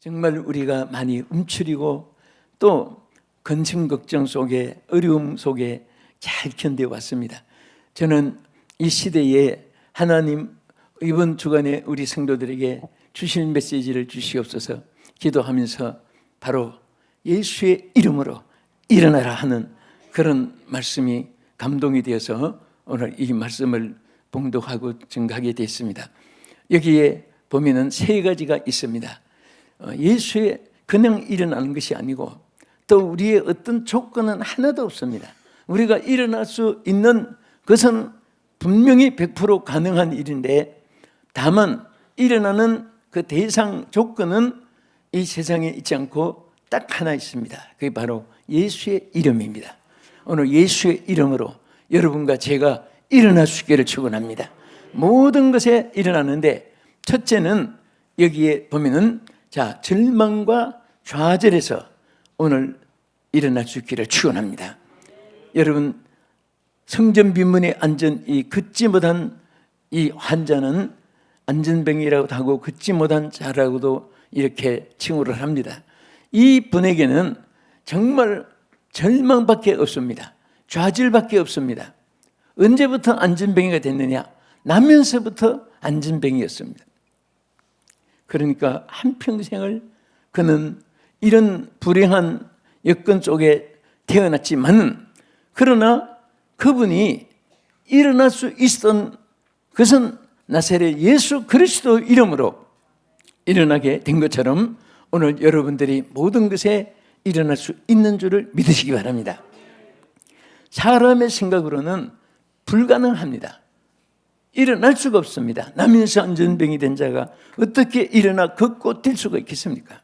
정말 우리가 많이 움츠리고 또 근심 걱정 속에 어려움 속에 잘 견뎌왔습니다. 저는 이 시대에 하나님 이번 주간에 우리 성도들에게 주실 메시지를 주시옵소서 기도하면서 바로 예수의 이름으로 일어나라 하는 그런 말씀이 감동이 되어서 오늘 이 말씀을 봉독하고 증거하게 됐습니다. 여기에 보면은 세 가지가 있습니다. 예수의 그냥 일어나는 것이 아니고 또 우리의 어떤 조건은 하나도 없습니다. 우리가 일어날 수 있는 것은 분명히 100% 가능한 일인데 다만 일어나는 그 대상 조건은 이 세상에 있지 않고 딱 하나 있습니다. 그게 바로 예수의 이름입니다. 오늘 예수의 이름으로 여러분과 제가 일어날 수 있기를 축원합니다. 모든 것에 일어나는데 첫째는 여기에 보면은 절망과 좌절에서 오늘 일어날 수 있기를 축원합니다. 여러분 성전 비문에 앉은 이 걷지 못한 이 환자는 안전병이라고도 하고 걷지 못한 자라고도 이렇게 칭호를 합니다. 이 분에게는 정말 절망밖에 없습니다. 좌절밖에 없습니다. 언제부터 안전병이가 됐느냐? 나면서부터 안전병이었습니다. 그러니까 한평생을 그는 이런 불행한 여건 속에 태어났지만 그러나 그분이 일어날 수 있었던 것은 나사렛 예수 그리스도 이름으로 일어나게 된 것처럼 오늘 여러분들이 모든 것에 일어날 수 있는 줄을 믿으시기 바랍니다. 사람의 생각으로는 불가능합니다. 일어날 수가 없습니다. 나면서 안전병이 된 자가 어떻게 일어나 걷고 뛸 수가 있겠습니까?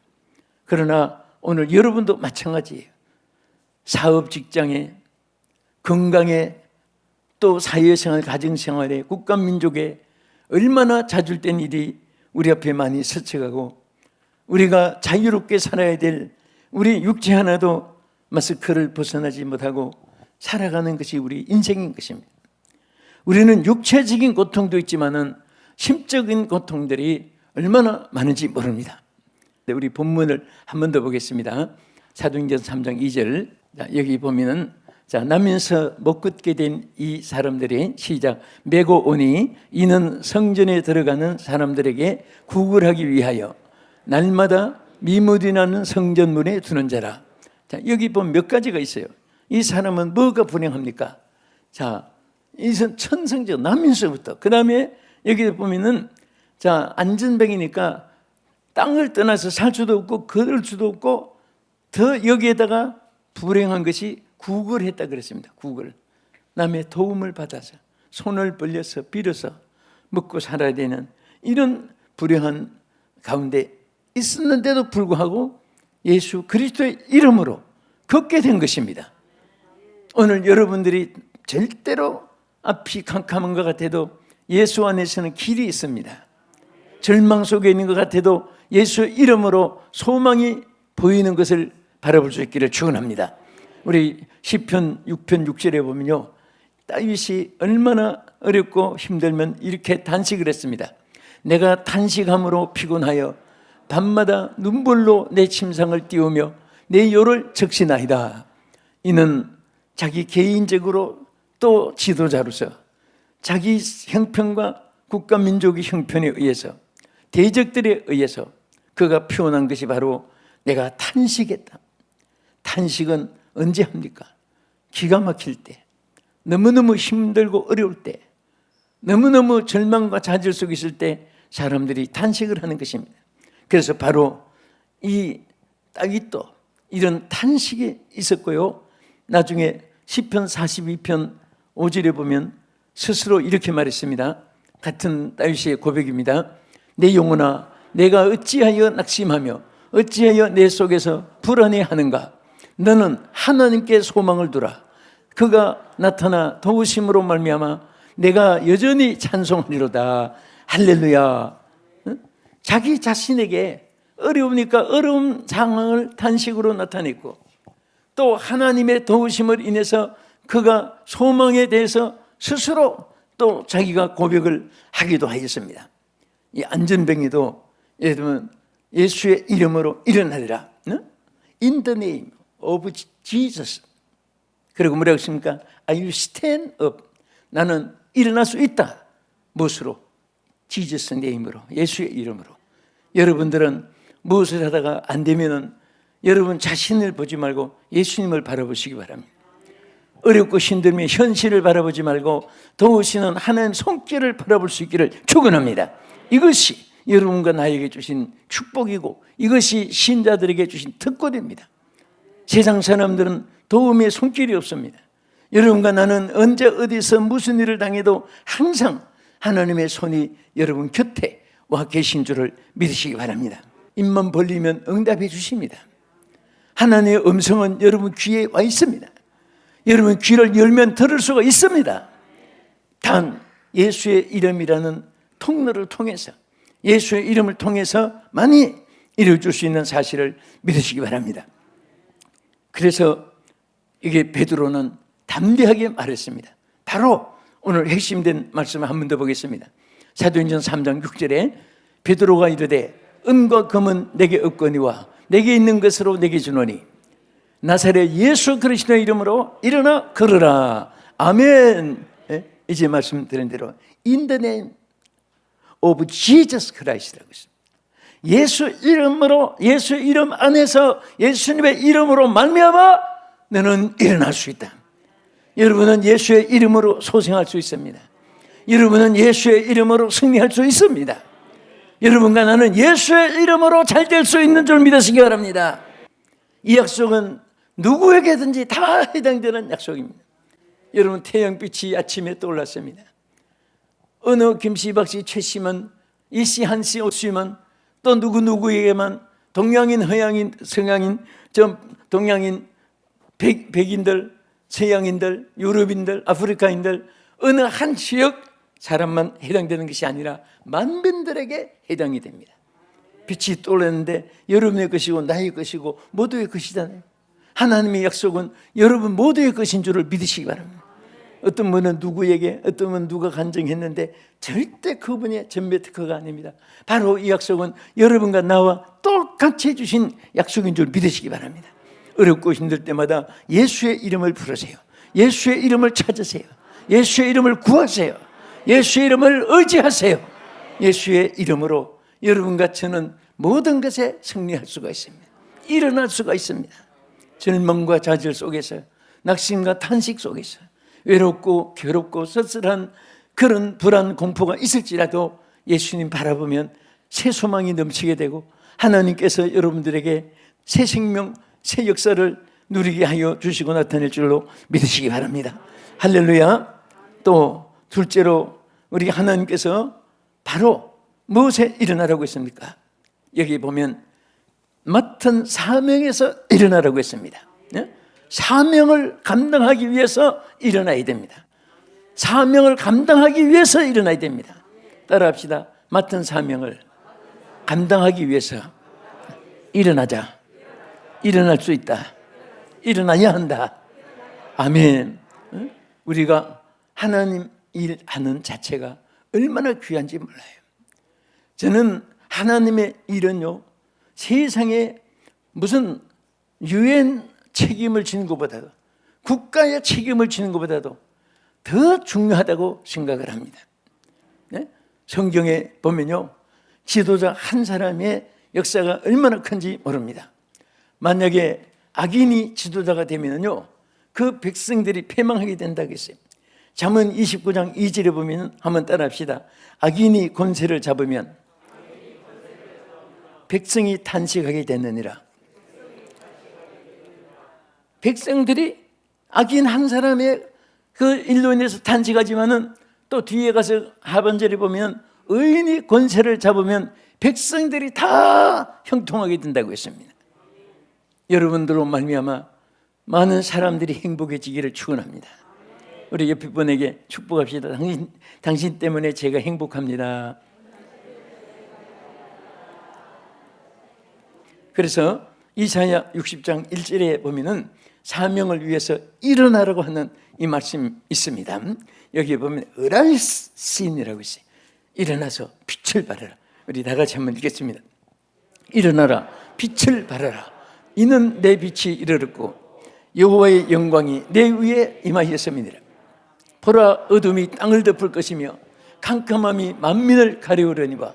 그러나 오늘 여러분도 마찬가지예요. 사업 직장에, 건강에, 또 사회생활, 가정생활에, 국가민족에 얼마나 자줄된 일이 우리 앞에 많이 스쳐가고 우리가 자유롭게 살아야 될 우리 육체 하나도 마스크를 벗어나지 못하고 살아가는 것이 우리 인생인 것입니다. 우리는 육체적인 고통도 있지만은 심적인 고통들이 얼마나 많은지 모릅니다. 우리 본문을 한 번 더 보겠습니다. 사도행전 3장 2절. 여기 보면은 나면서 못 걷게 된 이 사람들이 시작. 메고 오니 이는 성전에 들어가는 사람들에게 구걸하기 위하여 날마다 미무디 나는 성전문에 두는 자라. 여기 보면 몇 가지가 있어요. 이 사람은 뭐가 불행합니까? 이 천성적 나면서부터 그 다음에 여기 보면은 안전병이니까 땅을 떠나서 살 수도 없고 걸을 수도 없고 더 여기에다가 불행한 것이 구걸했다 그랬습니다. 구걸. 남의 도움을 받아서 손을 벌려서 빌어서 먹고 살아야 되는 이런 불행한 가운데 있었는데도 불구하고 예수 그리스도의 이름으로 걷게 된 것입니다. 오늘 여러분들이 절대로 앞이 캄캄한 것 같아도 예수 안에서는 길이 있습니다. 절망 속에 있는 것 같아도 예수 이름으로 소망이 보이는 것을 바라볼 수 있기를 축원합니다. 우리 시편 6편 6절에 보면요, 다윗이 얼마나 어렵고 힘들면 이렇게 단식을 했습니다. 내가 단식함으로 피곤하여 밤마다 눈물로 내 침상을 띄우며 내 요를 적시나이다. 이는 자기 개인적으로 또 지도자로서 자기 형편과 국가 민족의 형편에 의해서 대적들에 의해서 그가 표현한 것이 바로 내가 탄식했다. 탄식은 언제 합니까? 기가 막힐 때, 너무너무 힘들고 어려울 때, 너무너무 절망과 좌절 속에 있을 때 사람들이 탄식을 하는 것입니다. 그래서 바로 이 다윗도 이런 탄식이 있었고요. 나중에 시편 42편 5절에 보면 스스로 이렇게 말했습니다. 같은 다윗의 고백입니다. 내 영혼아, 내가 어찌하여 낙심하며 어찌하여 내 속에서 불안해하는가? 너는 하나님께 소망을 두라. 그가 나타나 도우심으로 말미암아 내가 여전히 찬송하리로다. 할렐루야. 자기 자신에게 어려우니까 어려운 상황을 단식으로 나타냈고 또 하나님의 도우심을 인해서 그가 소망에 대해서 스스로 또 자기가 고백을 하기도 하였습니다. 이 안전병이도 예를 들면 예수의 이름으로 일어나리라. In the name of Jesus. 그리고 뭐라고 했습니까? I will stand up. 나는 일어날 수 있다. 무엇으로? Jesus name으로, 예수의 이름으로. 여러분들은 무엇을 하다가 안 되면은 여러분 자신을 보지 말고 예수님을 바라보시기 바랍니다. 어렵고 힘들면 현실을 바라보지 말고 도우시는 하나님 손길을 바라볼 수 있기를 축원합니다. 이것이 여러분과 나에게 주신 축복이고 이것이 신자들에게 주신 특권입니다. 세상 사람들은 도움의 손길이 없습니다. 여러분과 나는 언제 어디서 무슨 일을 당해도 항상 하나님의 손이 여러분 곁에 와 계신 줄을 믿으시기 바랍니다. 입만 벌리면 응답해 주십니다. 하나님의 음성은 여러분 귀에 와 있습니다. 여러분 귀를 열면 들을 수가 있습니다. 단 예수의 이름이라는 통로를 통해서, 예수의 이름을 통해서 많이 이루어질 수 있는 사실을 믿으시기 바랍니다. 그래서 이게 베드로는 담대하게 말했습니다. 바로 오늘 핵심된 말씀을 한 번 더 보겠습니다. 사도행전 3장 6절에 베드로가 이르되 은과 금은 내게 없거니와 내게 있는 것으로 내게 주노니 나사렛 예수 그리스도의 이름으로 일어나 걸으라. 아멘. 이제 말씀드린 대로 In the name of Jesus Christ라고 있습니다. 예수 이름으로, 예수 이름 안에서 예수님의 이름으로 말미암아 너는 일어날 수 있다. 여러분은 예수의 이름으로 소생할 수 있습니다. 여러분은 예수의 이름으로 승리할 수 있습니다. 여러분과 나는 예수의 이름으로 잘 될 수 있는 줄 믿으시기 바랍니다. 이 약속은 누구에게든지 다 해당되는 약속입니다. 여러분 태양빛이 아침에 떠올랐습니다. 어느 김씨, 박씨, 최씨만, 이씨, 한씨, 오씨만 또 누구에게만 동양인, 서양인, 동양인, 백인들, 서양인들, 유럽인들, 아프리카인들 어느 한 지역 사람만 해당되는 것이 아니라 만민들에게 해당이 됩니다. 빛이 떠오르는데 여러분의 것이고 나의 것이고 모두의 것이잖아요. 하나님의 약속은 여러분 모두의 것인 줄을 믿으시기 바랍니다. 어떤 분은 누구에게, 어떤 분은 누가 간증했는데 절대 그분의 전매 특허가 아닙니다. 바로 이 약속은 여러분과 나와 똑같이 해주신 약속인 줄 믿으시기 바랍니다. 어렵고 힘들 때마다 예수의 이름을 부르세요. 예수의 이름을 찾으세요. 예수의 이름을 구하세요. 예수의 이름을 의지하세요. 예수의 이름으로 여러분과 저는 모든 것에 승리할 수가 있습니다. 일어날 수가 있습니다. 절망과 좌절 속에서, 낙심과 탄식 속에서 외롭고 괴롭고 쓸쓸한 그런 불안, 공포가 있을지라도 예수님 바라보면 새 소망이 넘치게 되고 하나님께서 여러분들에게 새 생명, 새 역사를 누리게 하여 주시고 나타낼 줄로 믿으시기 바랍니다. 할렐루야. 또 둘째로 우리 하나님께서 바로 무엇에 일어나라고 했습니까? 여기 보면 맡은 사명에서 일어나라고 했습니다. 사명을 감당하기 위해서 일어나야 됩니다. 사명을 감당하기 위해서 일어나야 됩니다. 따라합시다. 맡은 사명을 감당하기 위해서 일어나자. 일어날 수 있다. 일어나야 한다. 아멘. 우리가 하나님 일하는 자체가 얼마나 귀한지 몰라요. 저는 하나님의 일은요, 세상에 무슨 유엔 책임을 지는 것보다도, 국가의 책임을 지는 것보다도 더 중요하다고 생각을 합니다. 네? 성경에 보면요, 지도자 한 사람의 역사가 얼마나 큰지 모릅니다. 만약에 악인이 지도자가 되면요, 그 백성들이 패망하게 된다고 했어요. 잠언 29장 2절에 보면 한번 따라합시다. 악인이 권세를 잡으면 백성이 탄식하게 되느니라. 백성들이 악인 한 사람의 그 일로 인해서 탄식하지만은 또 뒤에 가서 하반절에 보면 의인이 권세를 잡으면 백성들이 다 형통하게 된다고 했습니다. 여러분들로 말미암아 많은 사람들이 행복해지기를 축원합니다. 우리 옆에 분에게 축복합시다. 당신 때문에 제가 행복합니다. 그래서 이사야 60장 1절에 보면은 사명을 위해서 일어나라고 하는 이 말씀이 있습니다. 여기에 보면 Arisei라고 있어요. 일어나서 빛을 발하라. 우리 다 같이 한번 읽겠습니다. 일어나라, 빛을 발하라. 이는 내 빛이 이르렀고 여호와의 영광이 내 위에 임하였음이니라. 보라, 어둠이 땅을 덮을 것이며 캄캄함이 만민을 가려우려니와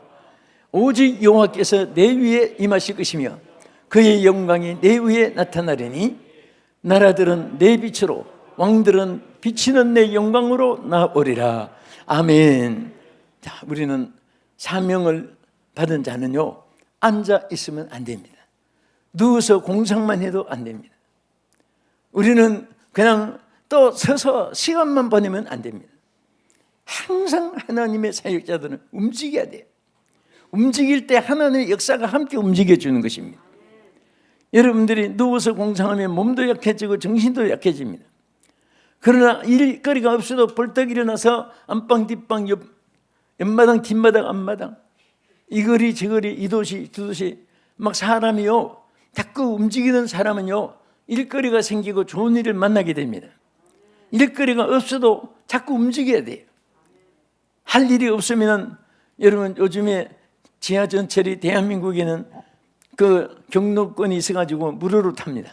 오직 여호와께서 내 위에 임하실 것이며 그의 영광이 내 위에 나타나려니 나라들은 내 빛으로 왕들은 비치는 내 영광으로 나오리라. 아멘. 자, 우리는 사명을 받은 자는요, 앉아 있으면 안 됩니다. 누워서 공상만 해도 안 됩니다. 우리는 그냥 또 서서 시간만 보내면 안 됩니다. 항상 하나님의 사역자들은 움직여야 돼요. 움직일 때 하나님의 역사가 함께 움직여주는 것입니다. 여러분들이 누워서 공상하면 몸도 약해지고 정신도 약해집니다. 그러나 일거리가 없어도 벌떡 일어나서 안방 뒷방 옆마당 뒷마당 앞마당 이 거리 저 거리 이 도시 저 도시 막 사람이요 자꾸 움직이는 사람은요 일거리가 생기고 좋은 일을 만나게 됩니다. 일거리가 없어도 자꾸 움직여야 돼요. 할 일이 없으면 여러분 요즘에 지하 전철이 대한민국에는 그 경로권이 있어가지고 무료로 탑니다.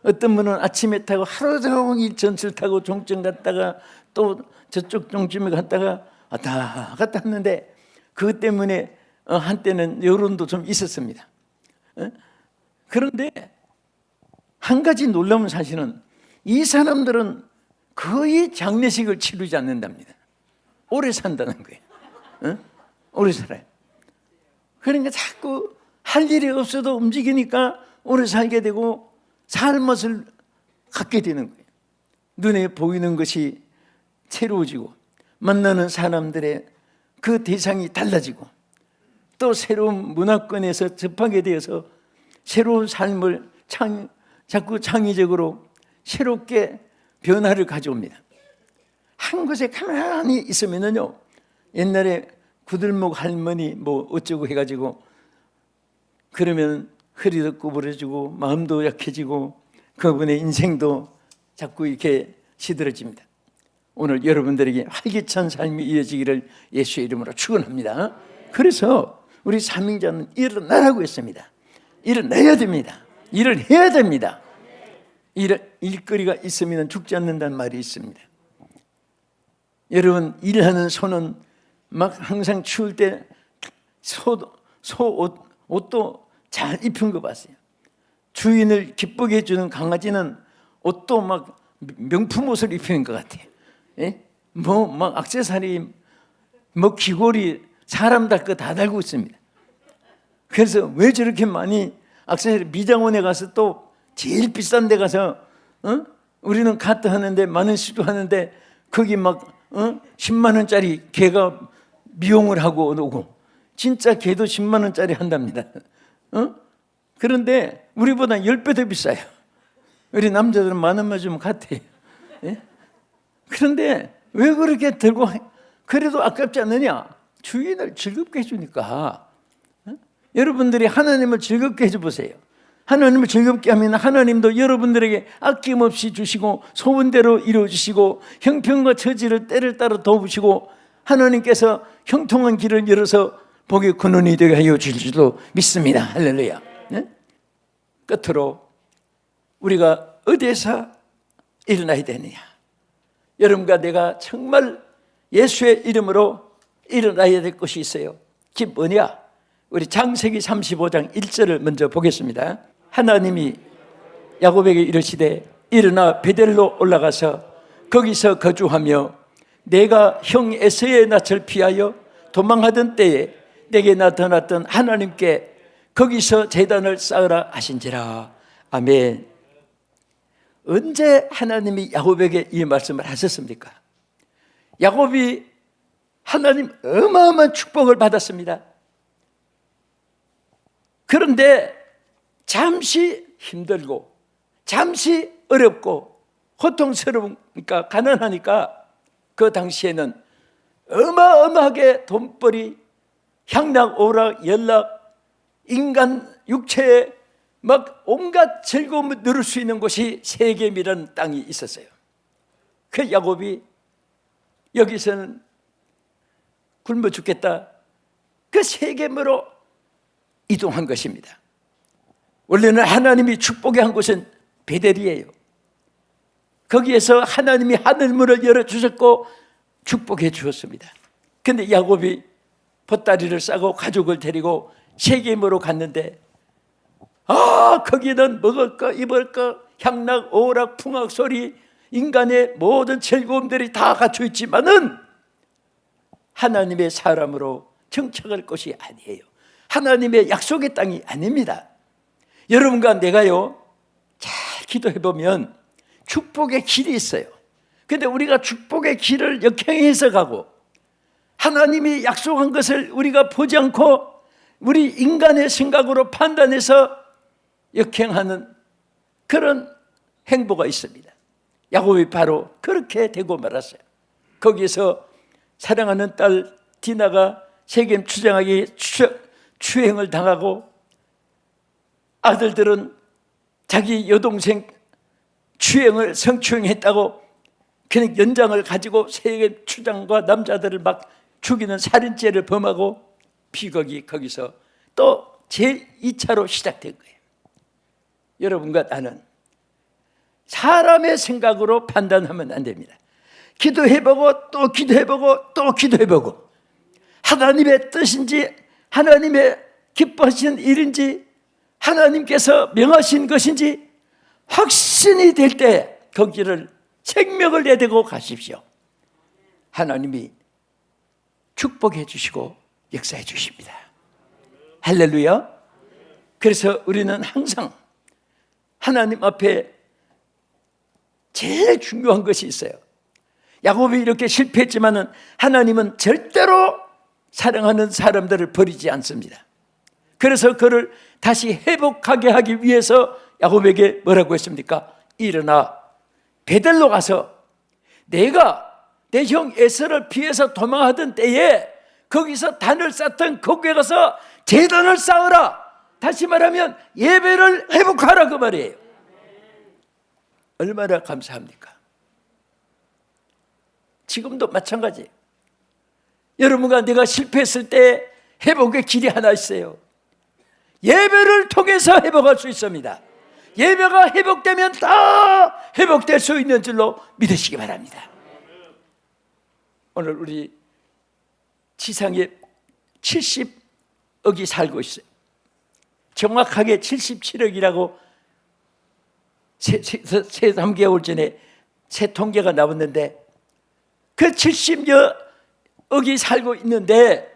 어떤 분은 아침에 타고 하루 종일 전철 타고 종점 갔다가 또 저쪽 종점에 갔다가 왔다 갔다 했는데 그것 때문에 한때는 여론도 좀 있었습니다. 그런데 한 가지 놀라운 사실은 이 사람들은 거의 장례식을 치르지 않는답니다. 오래 산다는 거예요. 오래 살아요. 그러니까 자꾸 할 일이 없어도 움직이니까 오래 살게 되고 삶을 갖게 되는 거예요. 눈에 보이는 것이 새로워지고 만나는 사람들의 그 대상이 달라지고 또 새로운 문화권에서 접하게 되어서 새로운 삶을 자꾸 창의적으로 새롭게 변화를 가져옵니다. 한 곳에 가만히 있으면요 옛날에 구들목 할머니 뭐 어쩌고 해가지고 그러면 허리도 구부러지고 마음도 약해지고 그분의 인생도 자꾸 이렇게 시들어집니다. 오늘 여러분들에게 활기찬 삶이 이어지기를 예수의 이름으로 축원합니다. 그래서 우리 사명자는 일어나라고 했습니다. 일어나야 됩니다. 일을 해야 됩니다. 일거리가 있으면 죽지 않는다는 말이 있습니다. 여러분 일하는 소는 막 항상 추울 때 옷도 잘 입힌 거 봤어요. 주인을 기쁘게 해주는 강아지는 옷도 막 명품 옷을 입히는 것 같아요. 예? 뭐 막 액세서리, 뭐 귀걸이 사람답게 다 달고 있습니다. 그래서 왜 저렇게 많이 액세서리 미장원에 가서 또 제일 비싼 데 가서 우리는 카트 하는데 만 원씩도 하는데 거기 막 10만 원짜리 개가 미용을 하고 오고 진짜 개도 10만 원짜리 한답니다. 그런데 우리보다 10배 더 비싸요. 우리 남자들은 만 원만 주면 같아요. 예? 그런데 왜 그렇게 들고 그래도 아깝지 않느냐? 주인을 즐겁게 해주니까. 여러분들이 하나님을 즐겁게 해줘보세요. 하나님을 즐겁게 하면 하나님도 여러분들에게 아낌없이 주시고 소원대로 이루어주시고 형편과 처지를 때를 따라 도우시고 하나님께서 형통한 길을 열어서 복의 근원이 되게 하여 주실지도 믿습니다. 할렐루야. 네? 끝으로 우리가 어디에서 일어나야 되느냐? 여러분과 내가 정말 예수의 이름으로 일어나야 될 것이 있어요. 그게 뭐냐? 우리 창세기 35장 1절을 먼저 보겠습니다. 하나님이 야곱에게 이르시되 일어나 베델로 올라가서 거기서 거주하며 내가 형 에서의 낯을 피하여 도망하던 때에 내게 나타났던 하나님께 거기서 제단을 쌓으라 하신지라. 아멘. 언제 하나님이 야곱에게 이 말씀을 하셨습니까? 야곱이 하나님 어마어마한 축복을 받았습니다. 그런데 잠시 힘들고 잠시 어렵고 고통스러우니까 가난하니까 그 당시에는 어마어마하게 돈벌이, 향락, 오락, 연락, 인간 육체에 막 온갖 즐거움을 누릴 수 있는 곳이 세겜이라는 땅이 있었어요. 그 야곱이 여기서는 굶어 죽겠다. 그 세겜으로 이동한 것입니다. 원래는 하나님이 축복의 한 곳은 베델이에요. 거기에서 하나님이 하늘문을 열어주셨고 축복해 주었습니다. 그런데 야곱이 보따리를 싸고 가족을 데리고 세겜으로 갔는데 거기는 먹을 거 입을 거 향락 오락 풍악 소리 인간의 모든 즐거움들이 다 갖춰 있지만은 하나님의 사람으로 정착할 것이 아니에요. 하나님의 약속의 땅이 아닙니다. 여러분과 내가요 잘 기도해 보면 축복의 길이 있어요. 그런데 우리가 축복의 길을 역행해서 가고 하나님이 약속한 것을 우리가 보지 않고 우리 인간의 생각으로 판단해서 역행하는 그런 행보가 있습니다. 야곱이 바로 그렇게 되고 말았어요. 거기에서 사랑하는 딸 디나가 세겜 추장에게 추행을 당하고 아들들은 자기 여동생 성추행했다고 그냥 연장을 가지고 세겜 추장과 남자들을 막 죽이는 살인죄를 범하고 비극이 거기서 또 제2차로 시작된 거예요. 여러분과 나는 사람의 생각으로 판단하면 안 됩니다. 기도해보고 또 기도해보고 또 기도해보고 하나님의 뜻인지 하나님의 기뻐하시는 일인지 하나님께서 명하신 것인지 확신이 될 때 거기를 생명을 내대고 가십시오. 하나님이 축복해 주시고 역사해 주십니다. 할렐루야. 그래서 우리는 항상 하나님 앞에 제일 중요한 것이 있어요. 야곱이 이렇게 실패했지만은 하나님은 절대로 사랑하는 사람들을 버리지 않습니다. 그래서 그를 다시 회복하게 하기 위해서 야곱에게 뭐라고 했습니까? 일어나 베델로 가서 내가 내 형 에서를 피해서 도망하던 때에 거기서 단을 쌓던 거기에 가서 제단을 쌓으라. 다시 말하면 예배를 회복하라 그 말이에요. 얼마나 감사합니까? 지금도 마찬가지. 여러분과 내가 실패했을 때 회복의 길이 하나 있어요. 예배를 통해서 회복할 수 있습니다. 예배가 회복되면 다 회복될 수 있는 줄로 믿으시기 바랍니다. 오늘 우리 지상에 70억이 살고 있어요. 정확하게 77억이라고 3개월 전에 새 통계가 나왔는데 그 70억이 살고 있는데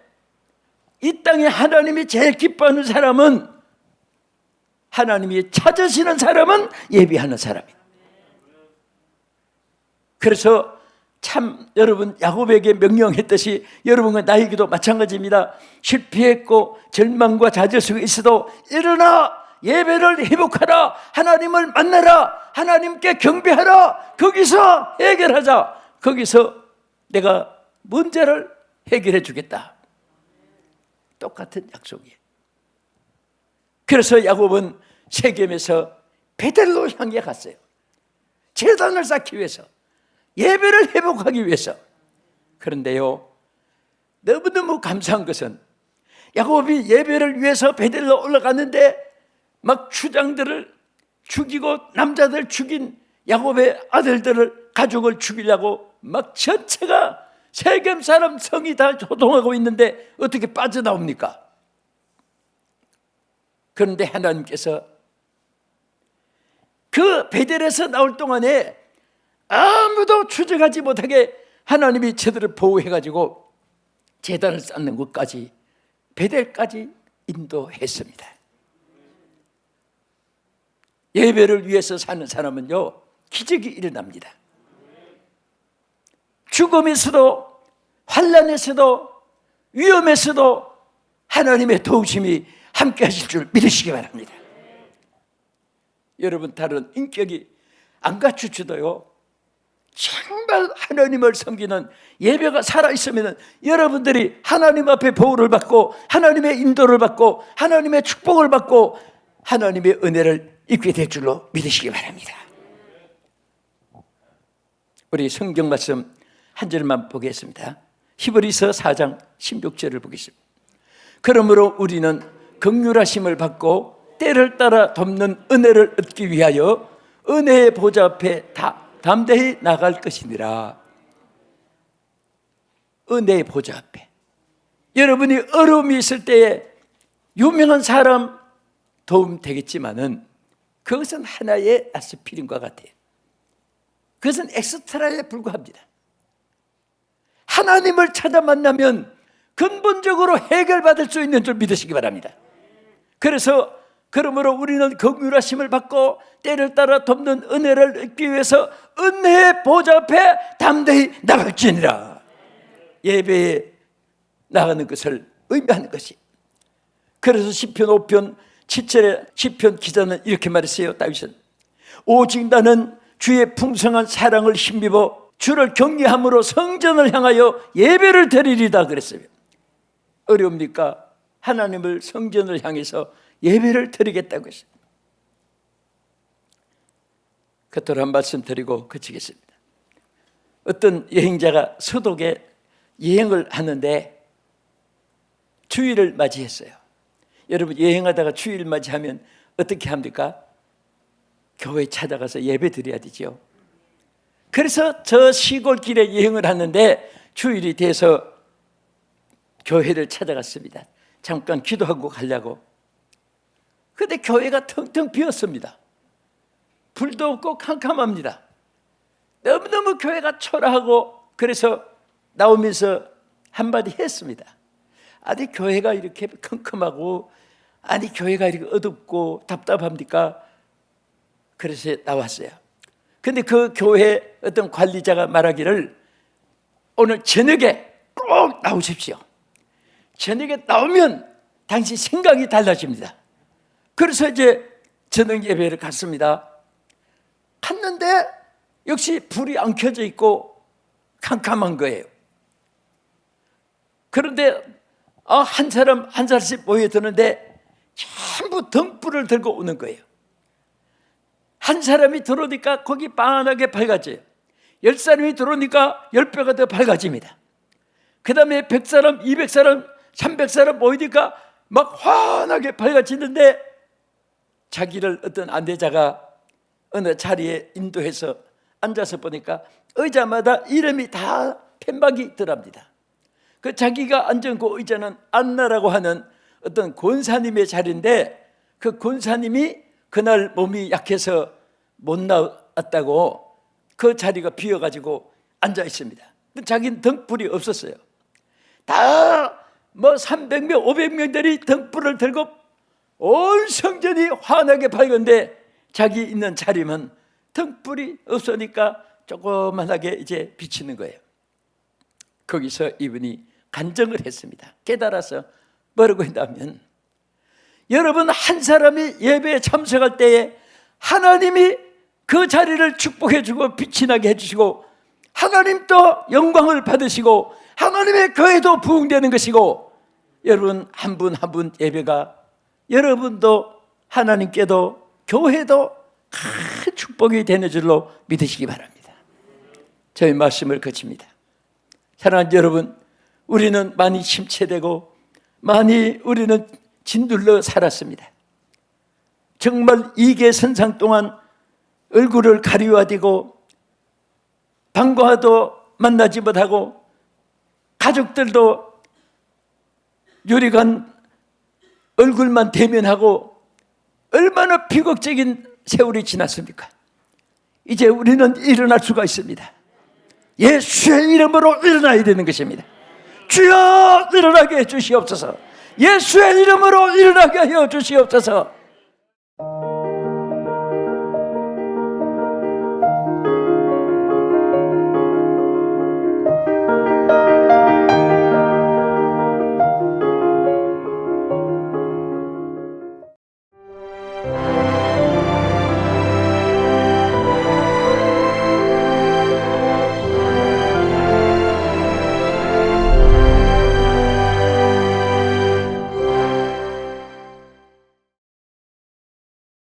이 땅에 하나님이 제일 기뻐하는 사람은 하나님이 찾으시는 사람은 예비하는 사람이에요. 그래서 참 여러분 야곱에게 명령했듯이 여러분과 나에게도 마찬가지입니다. 실패했고 절망과 좌절 속에 있어도 일어나 예배를 회복하라. 하나님을 만나라. 하나님께 경배하라. 거기서 해결하자. 거기서 내가 문제를 해결해 주겠다. 똑같은 약속이에요. 그래서 야곱은 세겜에서 베델로 향해 갔어요. 제단을 쌓기 위해서, 예배를 회복하기 위해서. 그런데요, 너무너무 감사한 것은 야곱이 예배를 위해서 베델로 올라갔는데 막 추장들을 죽이고 남자들 죽인 야곱의 아들들을 가족을 죽이려고 막 전체가 세겜 사람 성이 다 조동하고 있는데 어떻게 빠져나옵니까? 그런데 하나님께서 그 베델에서 나올 동안에 아무도 추적하지 못하게 하나님이 저들을 보호해가지고 제단을 쌓는 곳까지 베델까지 인도했습니다. 예배를 위해서 사는 사람은요 기적이 일어납니다. 죽음에서도 환난에서도 위험에서도 하나님의 도우심이 함께 하실 줄 믿으시기 바랍니다. 여러분 다른 인격이 안 갖추쳐도요 정말 하나님을 섬기는 예배가 살아있으면 여러분들이 하나님 앞에 보호를 받고 하나님의 인도를 받고 하나님의 축복을 받고 하나님의 은혜를 입게 될 줄로 믿으시기 바랍니다. 우리 성경 말씀 한 절만 보겠습니다. 히브리서 4장 16절을 보겠습니다. 그러므로 우리는 긍휼하심을 받고 때를 따라 돕는 은혜를 얻기 위하여 은혜의 보좌 앞에 담대히 나갈 것이니라. 은혜의 보좌 앞에. 여러분이 어려움이 있을 때에 유명한 사람 도움 되겠지만은 그것은 하나의 아스피린과 같아요. 그것은 엑스트라에 불과합니다. 하나님을 찾아 만나면 근본적으로 해결받을 수 있는 줄 믿으시기 바랍니다. 그러므로 우리는 긍휼하심을 받고 때를 따라 돕는 은혜를 얻기 위해서 은혜의 보좌 앞에 담대히 나갈지니라. 예배에 나가는 것을 의미하는 것이. 그래서 시편 5편 7절에 시편 기자는 이렇게 말했어요. 다윗은 오직 나는 주의 풍성한 사랑을 힘입어 주를 경외함으로 성전을 향하여 예배를 드리리다 그랬어요. 어려웁니까? 하나님을 성전을 향해서 예배를 드리겠다고 했어요. 끝으로 한 말씀 드리고 그치겠습니다. 어떤 여행자가 서독에 여행을 하는데 주일을 맞이했어요. 여러분 여행하다가 주일 맞이하면 어떻게 합니까? 교회 찾아가서 예배 드려야 되죠. 그래서 저 시골길에 여행을 하는데 주일이 돼서 교회를 찾아갔습니다. 잠깐 기도하고 가려고. 그런데 교회가 텅텅 비었습니다. 불도 없고 캄캄합니다. 너무너무 교회가 초라하고, 그래서 나오면서 한마디 했습니다. 아니 교회가 이렇게 컴컴하고, 아니 교회가 이렇게 어둡고 답답합니까? 그래서 나왔어요. 근데 그 교회 어떤 관리자가 말하기를 오늘 저녁에 꼭 나오십시오. 저녁에 나오면 당신 생각이 달라집니다. 그래서 이제 저녁 예배를 갔습니다. 갔는데 역시 불이 안 켜져 있고 캄캄한 거예요. 그런데 한 사람 한 사람씩 모여드는데 전부 등불을 들고 오는 거예요. 한 사람이 들어오니까 거기 환하게 밝아져요. 10사람이 들어오니까 10배가 더 밝아집니다. 그 다음에 100사람, 200사람, 300사람 모이니까 막 환하게 밝아지는데 자기를 어떤 안내자가 어느 자리에 인도해서 앉아서 보니까 의자마다 이름이 다 펜박이 있더랍니다. 그 자기가 앉은 그 의자는 안나라고 하는 어떤 권사님의 자리인데, 그 권사님이 그날 몸이 약해서 못 나왔다고 그 자리가 비어가지고 앉아 있습니다. 자기는 등불이 없었어요. 다 300명, 500명들이 등불을 들고 온 성전이 환하게 밝은데 자기 있는 자리만 등불이 없으니까 조그만하게 이제 비치는 거예요. 거기서 이분이 간증을 했습니다. 깨달아서 뭐라고 했냐면, 여러분 한 사람이 예배에 참석할 때에 하나님이 그 자리를 축복해 주고 빛이 나게 해주시고, 하나님 또 영광을 받으시고 하나님의 교회도 부흥되는 것이고, 여러분 한 분 한 분 예배가 여러분도 하나님께도 교회도 큰 축복이 되는 줄로 믿으시기 바랍니다. 저희 말씀을 거칩니다. 사랑하는 여러분, 우리는 많이 침체되고 많이 우리는 짓눌러 살았습니다. 정말 이계선상 동안 얼굴을 가리워대고 방과도 만나지 못하고 가족들도 요리관 얼굴만 대면하고 얼마나 비극적인 세월이 지났습니까? 이제 우리는 일어날 수가 있습니다. 예수의 이름으로 일어나야 되는 것입니다. 주여 일어나게 해주시옵소서. 예수의 이름으로 일어나게 하여 주시옵소서.